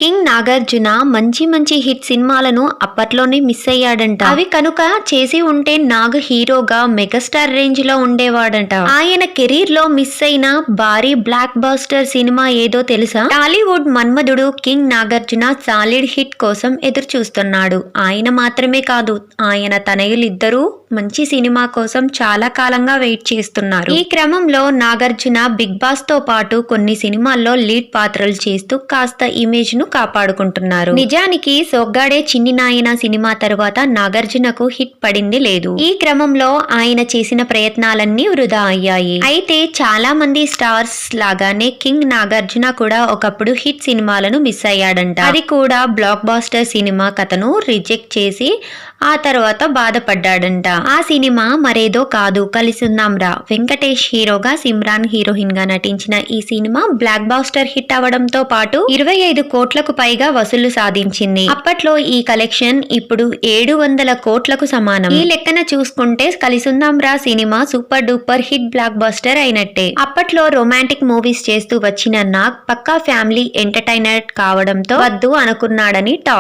King Nagarjuna మంచి మంచి hit సినిమాలను అప్పట్లోనే మిస్ అయ్యాడంట. అవి కనుక చేసి ఉంటే నాగ్ హీరోగా మెగాస్టార్ రేంజ్ లో ఉండేవాడంట. ఆయన కెరీర్ లో మిస్ అయిన భారీ బ్లాక్ బస్టర్ సినిమా ఏదో తెలుసా? టాలీవుడ్ మన్మధుడు కింగ్ నాగార్జున సాలిడ్ హిట్ కోసం ఎదురు చూస్తున్నాడు. ఆయన మాత్రమే కాదు, ఆయన తనయులిద్దరూ మంచి సినిమా కోసం చాలా కాలంగా వెయిట్ చేస్తున్నారు. ఈ క్రమంలో నాగార్జున బిగ్ బాస్ తో పాటు కొన్ని సినిమాల్లో లీడ్ పాత్రలు చేస్తూ కాస్త ఇమేజ్ ను కాపాడుకుంటున్నారు. నిజానికి సొగ్గాడే చిన్ని నాయన సినిమా తరువాత నాగార్జునకు హిట్ పడింది లేదు. ఈ క్రమంలో ఆయన చేసిన ప్రయత్నాలన్నీ వృధా అయ్యాయి. అయితే చాలా మంది స్టార్స్ లాగానే కింగ్ నాగార్జున కూడా ఒకప్పుడు హిట్ సినిమాలను మిస్ అయ్యాడంట. అది కూడా బ్లాక్ బాస్టర్ సినిమా కథను రిజెక్ట్ చేసి ఆ తర్వాత బాధపడ్డాడంట. ఆ సినిమా మరేదో కాదు, కలిసుందాం రా. వెంకటేష్ హీరోగా, సిమ్రాన్ హీరోయిన్ గా నటించిన ఈ సినిమా బ్లాక్ బాస్టర్ హిట్ అవడంతో పాటు 25 కోట్లకు పైగా వసూళ్లు సాధించింది. అప్పట్లో ఈ కలెక్షన్ ఇప్పుడు 700 కోట్లకు సమానం. ఈ లెక్కన చూసుకుంటే కలిసుందాం రా cinema super duper hit block buster అయినట్టే. అప్పట్లో రొమాంటిక్ మూవీస్ చేస్తూ వచ్చిన నాగ్ పక్కా ఫ్యామిలీ ఎంటర్టైనర్ కావడంతో వద్దు అనుకున్నాడని టాక్.